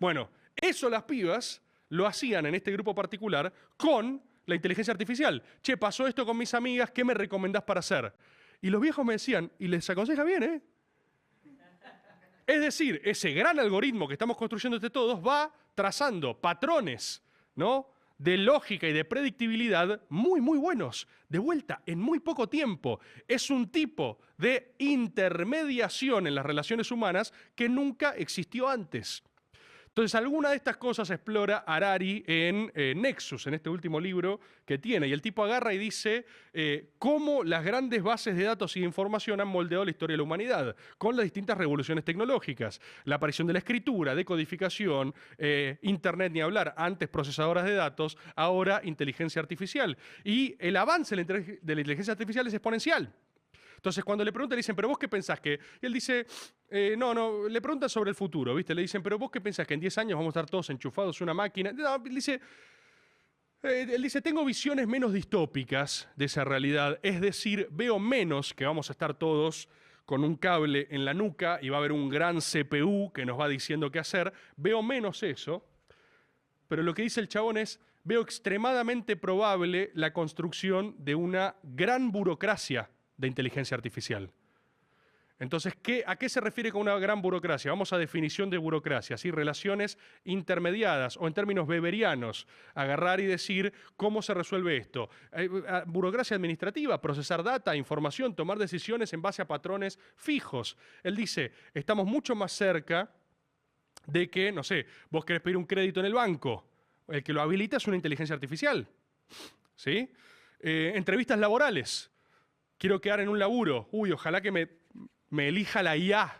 Bueno, eso las pibas lo hacían en este grupo particular con la inteligencia artificial. Che, pasó esto con mis amigas, ¿qué me recomendás para hacer? Y los viejos me decían, y les aconseja bien, ¿eh? Es decir, ese gran algoritmo que estamos construyendo entre todos va trazando patrones, ¿no?, de lógica y de predictibilidad muy, muy buenos. De vuelta, en muy poco tiempo. Es un tipo de intermediación en las relaciones humanas que nunca existió antes. Entonces, alguna de estas cosas explora Harari en Nexus, en este último libro que tiene. Y el tipo agarra y dice cómo las grandes bases de datos y de información han moldeado la historia de la humanidad, con las distintas revoluciones tecnológicas. La aparición de la escritura, decodificación, Internet ni hablar, antes procesadoras de datos, ahora inteligencia artificial. Y el avance de la inteligencia artificial es exponencial. Entonces, cuando le preguntan, le dicen, ¿pero vos qué pensás que...? Y él dice, no, le preguntan sobre el futuro, ¿viste? Le dicen, ¿pero vos qué pensás que en 10 años vamos a estar todos enchufados a una máquina? No, él dice, tengo visiones menos distópicas de esa realidad. Es decir, veo menos que vamos a estar todos con un cable en la nuca y va a haber un gran CPU que nos va diciendo qué hacer. Veo menos eso, pero lo que dice el chabón es, veo extremadamente probable la construcción de una gran burocracia de inteligencia artificial. Entonces, ¿a qué se refiere con una gran burocracia? Vamos a definición de burocracia, ¿sí? Relaciones intermediadas, o en términos weberianos, agarrar y decir cómo se resuelve esto. Burocracia administrativa, procesar data, información, tomar decisiones en base a patrones fijos. Él dice, estamos mucho más cerca de que, no sé, vos querés pedir un crédito en el banco, el que lo habilita es una inteligencia artificial, ¿sí? Entrevistas laborales. Quiero quedar en un laburo. Uy, ojalá que me elija la IA.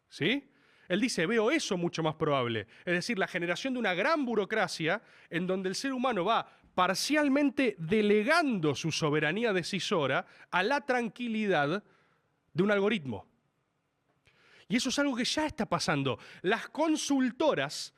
¿Sí? Él dice, veo eso mucho más probable. Es decir, la generación de una gran burocracia en donde el ser humano va parcialmente delegando su soberanía decisora a la tranquilidad de un algoritmo. Y eso es algo que ya está pasando. Las consultoras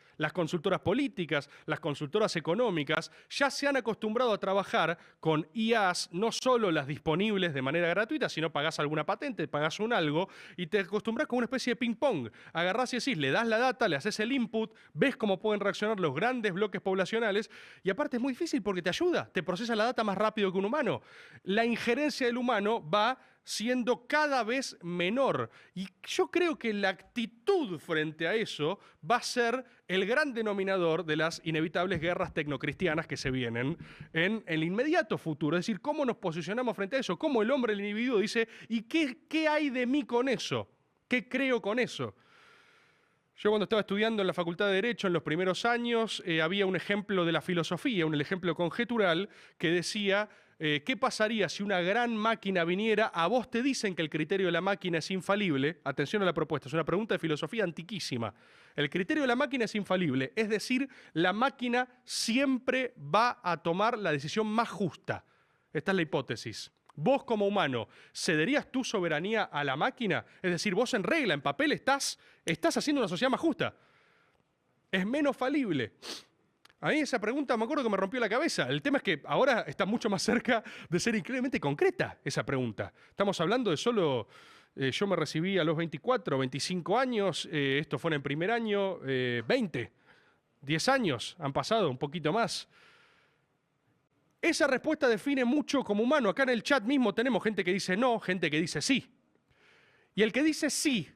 políticas, las consultoras económicas, ya se han acostumbrado a trabajar con IAs, no solo las disponibles de manera gratuita, sino pagás alguna patente, pagás un algo, y te acostumbras con una especie de ping-pong. Agarrás y decís, le das la data, le haces el input, ves cómo pueden reaccionar los grandes bloques poblacionales, y aparte es muy difícil porque te ayuda, te procesa la data más rápido que un humano. La injerencia del humano va siendo cada vez menor. Y yo creo que la actitud frente a eso va a ser el gran denominador de las inevitables guerras tecnocristianas que se vienen en el inmediato futuro. Es decir, cómo nos posicionamos frente a eso, cómo el hombre, el individuo, dice, ¿y qué hay de mí con eso? ¿Qué creo con eso? Yo cuando estaba estudiando en la Facultad de Derecho en los primeros años, había un ejemplo de la filosofía, un ejemplo conjetural que decía, ¿qué pasaría si una gran máquina viniera? A vos te dicen que el criterio de la máquina es infalible. Atención a la propuesta, es una pregunta de filosofía antiquísima. El criterio de la máquina es infalible, es decir, la máquina siempre va a tomar la decisión más justa. Esta es la hipótesis. Vos como humano, ¿cederías tu soberanía a la máquina? Es decir, vos en regla, en papel, estás haciendo una sociedad más justa. Es menos falible. A mí esa pregunta me acuerdo que me rompió la cabeza. El tema es que ahora está mucho más cerca de ser increíblemente concreta esa pregunta. Estamos hablando de solo... yo me recibí a los 24, 25 años, esto fue en el primer año, 20, 10 años han pasado, un poquito más. Esa respuesta define mucho como humano. Acá en el chat mismo tenemos gente que dice no, gente que dice sí. Y el que dice sí,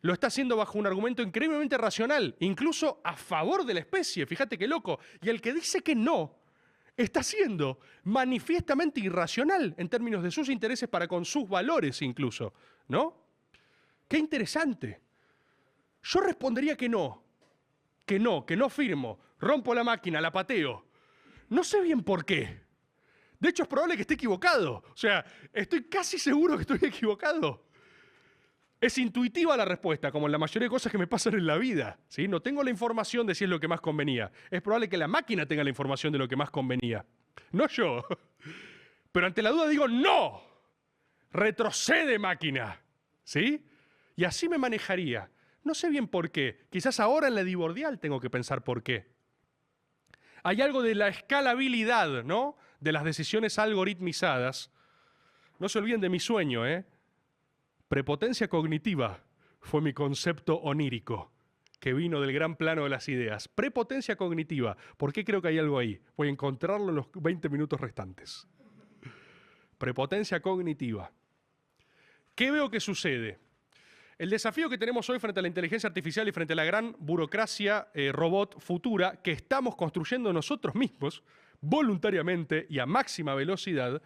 lo está haciendo bajo un argumento increíblemente racional, incluso a favor de la especie, fíjate qué loco. Y el que dice que no, está siendo manifiestamente irracional en términos de sus intereses para con sus valores incluso, ¿no? Qué interesante. Yo respondería que no firmo, rompo la máquina, la pateo. No sé bien por qué. De hecho, es probable que esté equivocado. O sea, estoy casi seguro que estoy equivocado. Es intuitiva la respuesta, como en la mayoría de cosas que me pasan en la vida, ¿sí? No tengo la información de si es lo que más convenía. Es probable que la máquina tenga la información de lo que más convenía. No yo. Pero ante la duda digo, ¡no! Retrocede, máquina. ¿Sí? Y así me manejaría. No sé bien por qué. Quizás ahora en la divordial tengo que pensar por qué. Hay algo de la escalabilidad, ¿no? De las decisiones algoritmizadas. No se olviden de mi sueño, ¿eh? Prepotencia cognitiva fue mi concepto onírico. que vino del gran plano de las ideas. Prepotencia cognitiva. ¿Por qué creo que hay algo ahí? Voy a encontrarlo en los 20 minutos restantes. Prepotencia cognitiva. ¿Qué veo que sucede? El desafío que tenemos hoy frente a la inteligencia artificial y frente a la gran burocracia robot futura que estamos construyendo nosotros mismos, voluntariamente y a máxima velocidad,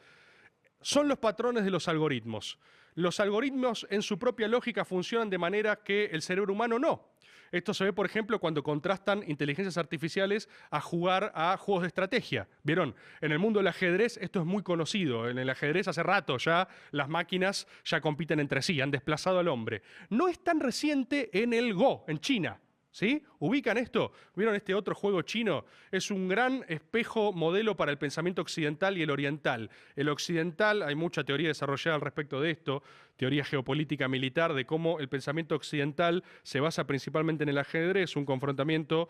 son los patrones de los algoritmos. Los algoritmos en su propia lógica funcionan de manera que el cerebro humano no. Esto se ve, por ejemplo, cuando contrastan inteligencias artificiales a jugar a juegos de estrategia. ¿Vieron? En el mundo del ajedrez esto es muy conocido. En el ajedrez hace rato ya las máquinas ya compiten entre sí, han desplazado al hombre. No es tan reciente en el Go, en China. ¿Sí? ¿Ubican esto? ¿Vieron este otro juego chino? Es un gran espejo modelo para el pensamiento occidental y el oriental. El occidental, hay mucha teoría desarrollada al respecto de esto, teoría geopolítica militar, de cómo el pensamiento occidental se basa principalmente en el ajedrez, un confrontamiento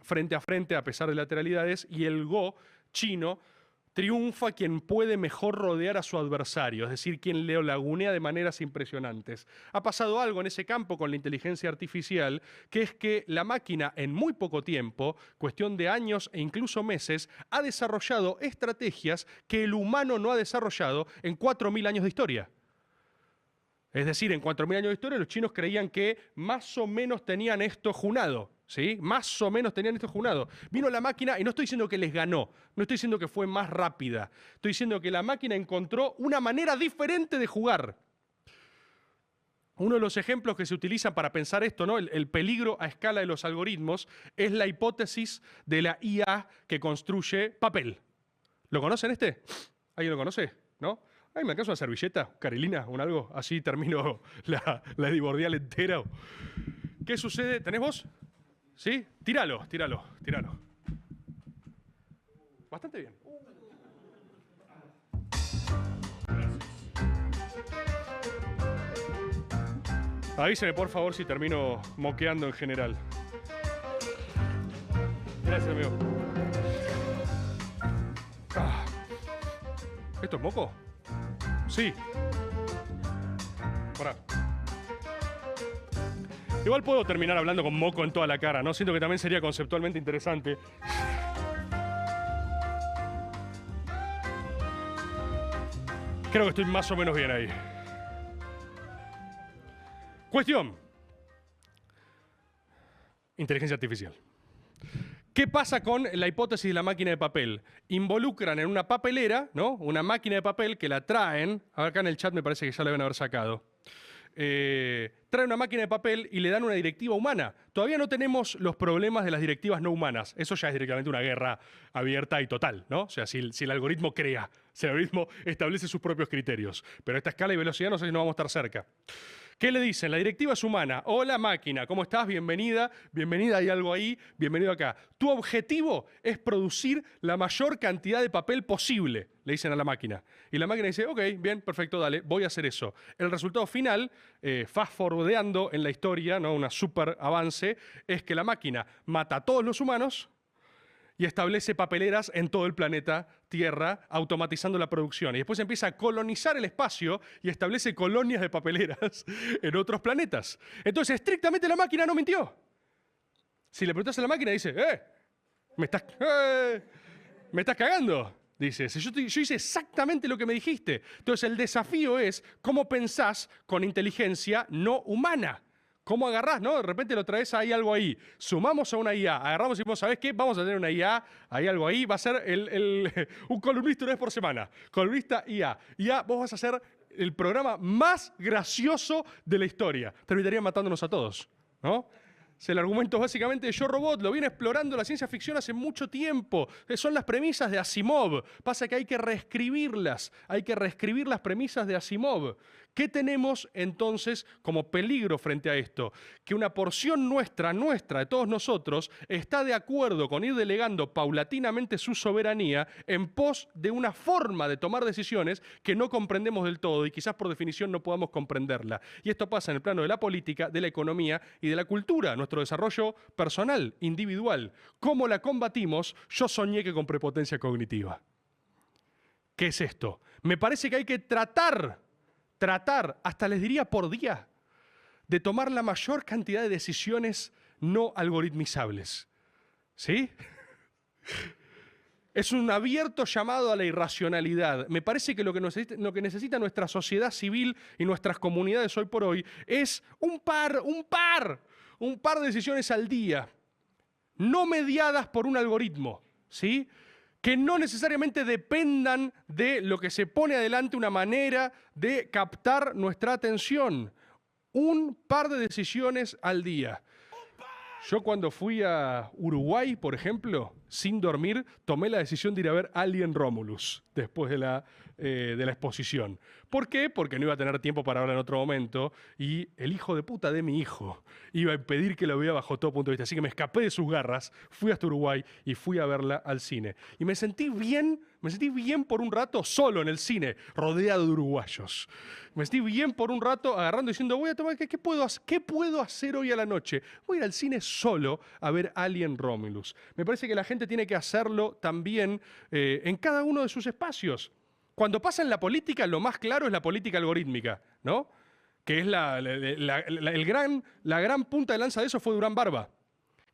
frente a frente a pesar de lateralidades, y el Go chino triunfa quien puede mejor rodear a su adversario, es decir, quien le lagunea de maneras impresionantes. Ha pasado algo en ese campo con la inteligencia artificial, que es que la máquina en muy poco tiempo, cuestión de años e incluso meses, ha desarrollado estrategias que el humano no ha desarrollado en 4.000 años de historia. Es decir, en 4.000 años de historia los chinos creían que más o menos tenían esto junado. ¿Sí? Más o menos tenían esto junado. Vino la máquina, y no estoy diciendo que les ganó, no estoy diciendo que fue más rápida, estoy diciendo que la máquina encontró una manera diferente de jugar. Uno de los ejemplos que se utilizan para pensar esto, ¿no? El peligro a escala de los algoritmos, es la hipótesis de la IA que construye papel. ¿Lo conocen este? ¿Alguien lo conoce? ¿No? Ay, me alcanza una servilleta, Carilina, un algo, así termino la edibordial entera. ¿Qué sucede? ¿Tenés vos? ¿Sí? Tíralo. Bastante bien. Avíseme, por favor, si termino moqueando en general. Gracias, amigo. ¿Esto es moco? Sí. Pará. Igual puedo terminar hablando con moco en toda la cara, ¿no? Siento que también sería conceptualmente interesante. Creo que estoy más o menos bien ahí. Cuestión. Inteligencia artificial. ¿Qué pasa con la hipótesis de la máquina de papel? Involucran en una papelera, ¿no? Una máquina de papel que la traen. Acá en el chat me parece que ya la deben haber sacado. Trae una máquina de papel y le dan una directiva humana. Todavía no tenemos los problemas de las directivas no humanas. Eso ya es directamente una guerra abierta y total, ¿no? O sea, si el algoritmo crea, si el algoritmo establece sus propios criterios. Pero a esta escala y velocidad no sé si no vamos a estar cerca. ¿Qué le dicen? La directiva es humana. Hola máquina, ¿cómo estás? Bienvenida, hay algo ahí, bienvenido acá. Tu objetivo es producir la mayor cantidad de papel posible, le dicen a la máquina. Y la máquina dice, ok, bien, perfecto, dale, voy a hacer eso. El resultado final, fast forwardeando en la historia, ¿no? Una super avance, es que la máquina mata a todos los humanos y establece papeleras en todo el planeta Tierra, automatizando la producción. Y después empieza a colonizar el espacio y establece colonias de papeleras en otros planetas. Entonces, estrictamente la máquina no mintió. Si le preguntas a la máquina, dice, ¿me estás cagando? Dice, yo hice exactamente lo que me dijiste. Entonces, el desafío es cómo pensás con inteligencia no humana. ¿Cómo agarrás, no? De repente lo traes, hay algo ahí. Sumamos a una IA, agarramos y decimos, ¿sabés qué? Vamos a tener una IA, hay algo ahí. Va a ser un columnista una vez por semana. Columnista IA. IA, vos vas a ser el programa más gracioso de la historia. Terminarían matándonos a todos, ¿no? El argumento es básicamente Yo Robot, lo viene explorando la ciencia ficción hace mucho tiempo. Son las premisas de Asimov. Pasa que hay que reescribirlas. Hay que reescribir las premisas de Asimov. ¿Qué tenemos entonces como peligro frente a esto? Que una porción nuestra, de todos nosotros, está de acuerdo con ir delegando paulatinamente su soberanía en pos de una forma de tomar decisiones que no comprendemos del todo y quizás por definición no podamos comprenderla. Y esto pasa en el plano de la política, de la economía y de la cultura, nuestro desarrollo personal, individual. ¿Cómo la combatimos? Yo soñé que con prepotencia cognitiva. ¿Qué es esto? Me parece que hay que tratar, hasta les diría por día, de tomar la mayor cantidad de decisiones no algoritmizables. ¿Sí? Es un abierto llamado a la irracionalidad. Me parece que lo que necesita nuestra sociedad civil y nuestras comunidades hoy por hoy es un par de decisiones al día, no mediadas por un algoritmo, ¿sí? Que no necesariamente dependan de lo que se pone adelante una manera de captar nuestra atención. Un par de decisiones al día. Yo cuando fui a Uruguay, por ejemplo, sin dormir, tomé la decisión de ir a ver Alien Romulus después de la exposición. ¿Por qué? Porque no iba a tener tiempo para hablar en otro momento y el hijo de puta de mi hijo iba a impedir que lo vea bajo todo punto de vista. Así que me escapé de sus garras, fui hasta Uruguay y fui a verla al cine. Y me sentí bien por un rato solo en el cine, rodeado de uruguayos. Me sentí bien por un rato agarrando y diciendo, voy a tomar, ¿qué puedo hacer hoy a la noche? Voy a ir al cine solo a ver Alien Romulus. Me parece que la gente tiene que hacerlo también en cada uno de sus espacios. Cuando pasa en la política, lo más claro es la política algorítmica, ¿no? Que es la gran punta de lanza de eso fue Durán Barba,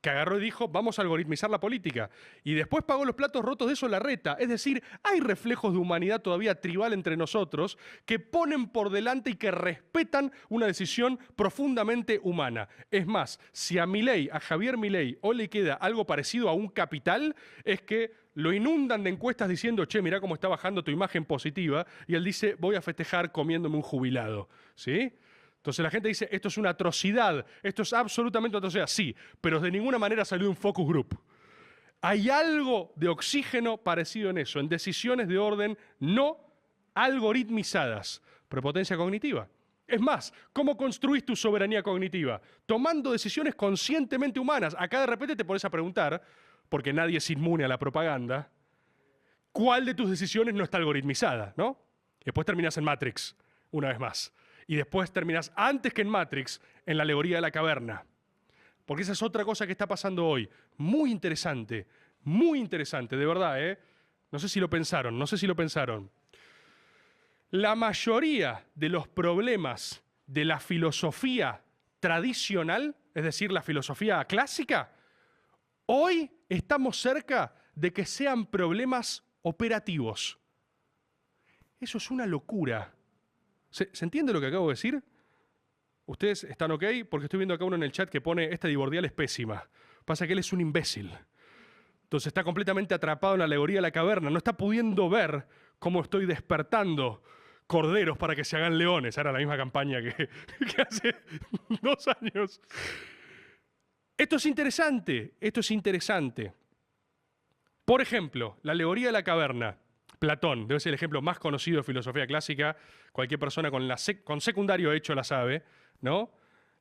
que agarró y dijo, vamos a algoritmizar la política. Y después pagó los platos rotos de eso Larreta. Es decir, hay reflejos de humanidad todavía tribal entre nosotros que ponen por delante y que respetan una decisión profundamente humana. Es más, si a Milei, a Javier Milei, hoy le queda algo parecido a un Capital, es que lo inundan de encuestas diciendo, che, mirá cómo está bajando tu imagen positiva, y él dice, voy a festejar comiéndome un jubilado, ¿sí? Entonces la gente dice, esto es una atrocidad, esto es absolutamente una atrocidad. Sí, pero de ninguna manera salió un focus group. Hay algo de oxígeno parecido en eso, en decisiones de orden no algoritmizadas. Prepotencia cognitiva. Es más, ¿cómo construís tu soberanía cognitiva? Tomando decisiones conscientemente humanas. Acá de repente te pones a preguntar, porque nadie es inmune a la propaganda, ¿cuál de tus decisiones no está algoritmizada, ¿no? Después terminas en Matrix, una vez más. Y después terminas, antes que en Matrix, en la alegoría de la caverna. Porque esa es otra cosa que está pasando hoy. Muy interesante, de verdad, ¿eh? No sé si lo pensaron. La mayoría de los problemas de la filosofía tradicional, es decir, la filosofía clásica, hoy estamos cerca de que sean problemas operativos. Eso es una locura. ¿Se entiende lo que acabo de decir? ¿Ustedes están ok? Porque estoy viendo acá uno en el chat que pone, esta divordial es pésima. Pasa que él es un imbécil. Entonces está completamente atrapado en la alegoría de la caverna. No está pudiendo ver cómo estoy despertando corderos para que se hagan leones. Era la misma campaña que hace 2 años. Esto es interesante. Por ejemplo, la alegoría de la caverna. Platón, debe ser el ejemplo más conocido de filosofía clásica. Cualquier persona con secundario hecho la sabe, ¿no?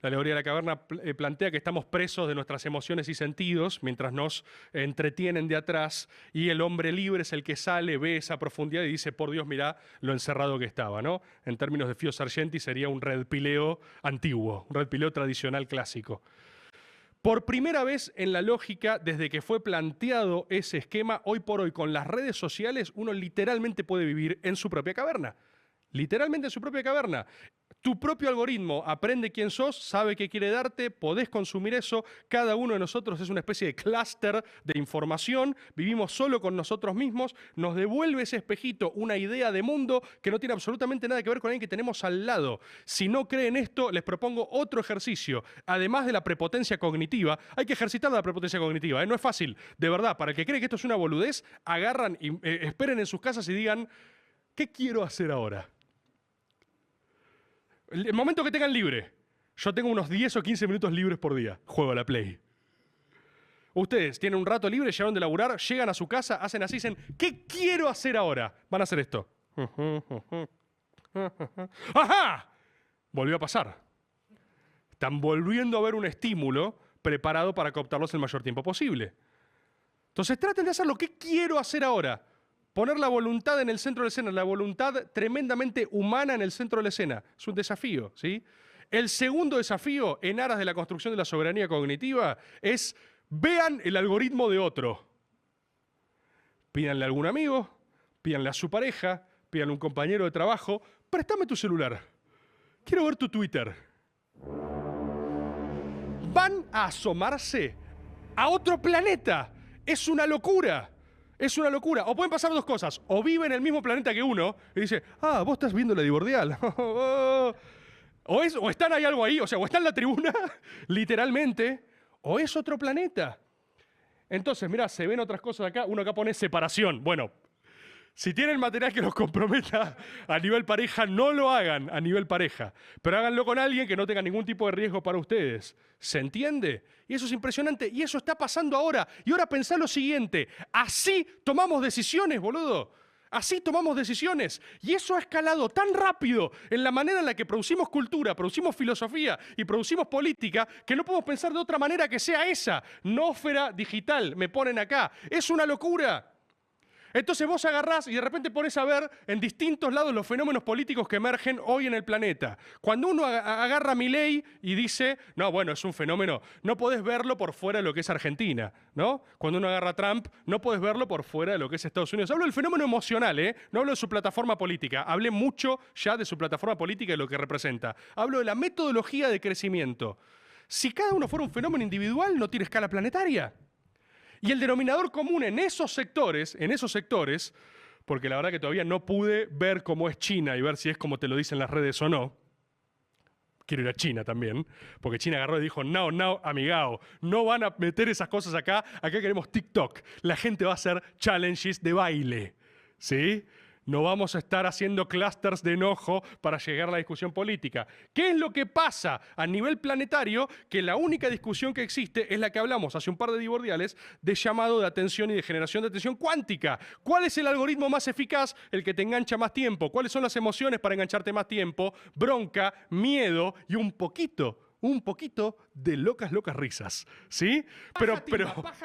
La alegoría de la caverna plantea que estamos presos de nuestras emociones y sentidos mientras nos entretienen de atrás y el hombre libre es el que sale, ve esa profundidad y dice, por Dios, mirá lo encerrado que estaba, ¿no? En términos de Fio Sargenti sería un red pileo antiguo, un red pileo tradicional clásico. Por primera vez en la lógica, desde que fue planteado ese esquema, hoy por hoy con las redes sociales, uno literalmente puede vivir en su propia caverna. Literalmente en su propia caverna. Tu propio algoritmo aprende quién sos, sabe qué quiere darte, podés consumir eso. Cada uno de nosotros es una especie de clúster de información, vivimos solo con nosotros mismos, nos devuelve ese espejito una idea de mundo que no tiene absolutamente nada que ver con alguien que tenemos al lado. Si no creen esto, les propongo otro ejercicio. Además de la prepotencia cognitiva, hay que ejercitar la prepotencia cognitiva, ¿eh? No es fácil. De verdad, para el que cree que esto es una boludez, agarran y esperen en sus casas y digan, ¿qué quiero hacer ahora? El momento que tengan libre. Yo tengo unos 10 o 15 minutos libres por día. Juego a la Play. Ustedes tienen un rato libre, llegaron de laburar, llegan a su casa, hacen así, dicen, ¿qué quiero hacer ahora? Van a hacer esto. ¡Ajá! Volvió a pasar. Están volviendo a ver un estímulo preparado para cooptarlos el mayor tiempo posible. Entonces traten de hacer lo que quiero hacer ahora. Poner la voluntad en el centro de la escena, la voluntad tremendamente humana en el centro de la escena. Es un desafío, ¿sí? El segundo desafío, en aras de la construcción de la soberanía cognitiva, es vean el algoritmo de otro. Pídanle a algún amigo, pídanle a su pareja, pídanle a un compañero de trabajo, préstame tu celular. Quiero ver tu Twitter. van a asomarse a otro planeta. Es una locura. Es una locura. O pueden pasar dos cosas. O vive en el mismo planeta que uno y dice, ah, vos estás viendo la Dibordial. O están ahí algo ahí, o sea, o está en la tribuna, literalmente, o es otro planeta. Entonces, mirá, se ven otras cosas acá. Uno acá pone separación. Bueno, si tienen material que los comprometa a nivel pareja, no lo hagan a nivel pareja. Pero háganlo con alguien que no tenga ningún tipo de riesgo para ustedes. ¿Se entiende? Y eso es impresionante. Y eso está pasando ahora. Y ahora pensá lo siguiente. Así tomamos decisiones, boludo. Así tomamos decisiones. Y eso ha escalado tan rápido en la manera en la que producimos cultura, producimos filosofía y producimos política, que no podemos pensar de otra manera que sea esa. Nósfera digital, me ponen acá. Es una locura. Entonces vos agarrás y de repente pones a ver en distintos lados los fenómenos políticos que emergen hoy en el planeta. Cuando uno agarra a Milei y dice, no, bueno, es un fenómeno, no podés verlo por fuera de lo que es Argentina, ¿no? Cuando uno agarra a Trump, no podés verlo por fuera de lo que es Estados Unidos. Hablo del fenómeno emocional, ¿eh? No hablo de su plataforma política. Hablé mucho ya de su plataforma política y lo que representa. Hablo de la metodología de crecimiento. Si cada uno fuera un fenómeno individual, no tiene escala planetaria. Y el denominador común en esos sectores, porque la verdad que todavía no pude ver cómo es China y ver si es como te lo dicen las redes o no. Quiero ir a China también, porque China agarró y dijo, no, amigao, no van a meter esas cosas acá queremos TikTok. La gente va a hacer challenges de baile, ¿sí? No vamos a estar haciendo clusters de enojo para llegar a la discusión política. ¿Qué es lo que pasa a nivel planetario? Que la única discusión que existe es la que hablamos hace un par de dibordiales de llamado de atención y de generación de atención cuántica. ¿Cuál es el algoritmo más eficaz? El que te engancha más tiempo. ¿Cuáles son las emociones para engancharte más tiempo? Bronca, miedo y un poquito de locas risas, ¿sí?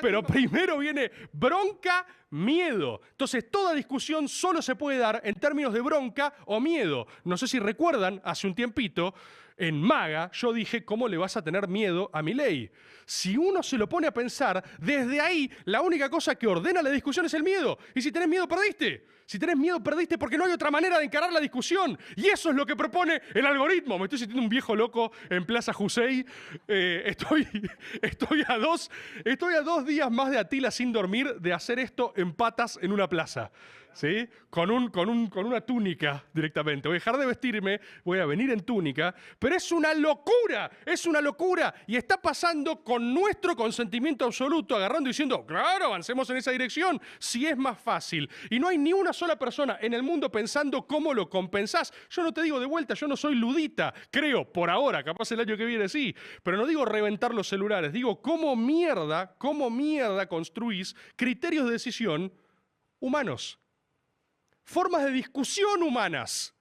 Pero primero viene bronca, miedo. Entonces, toda discusión solo se puede dar en términos de bronca o miedo. No sé si recuerdan, hace un tiempito, en Maga, yo dije, ¿cómo le vas a tener miedo a Milei? Si uno se lo pone a pensar, desde ahí, la única cosa que ordena la discusión es el miedo. Y si tenés miedo, perdiste. Si tenés miedo, perdiste porque no hay otra manera de encarar la discusión. Y eso es lo que propone el algoritmo. Me estoy sintiendo un viejo loco en Plaza Jusey. Estoy a dos días más de Atila sin dormir de hacer esto en patas en una plaza. ¿Sí? Con una túnica directamente. Voy a dejar de vestirme, voy a venir en túnica, pero es una locura, y está pasando con nuestro consentimiento absoluto, agarrando y diciendo, claro, avancemos en esa dirección, si es más fácil. Y no hay ni una sola persona en el mundo pensando cómo lo compensás. Yo no te digo de vuelta, yo no soy ludita, creo, por ahora, capaz el año que viene sí, pero no digo reventar los celulares, digo cómo mierda construís criterios de decisión humanos. Formas de discusión humanas.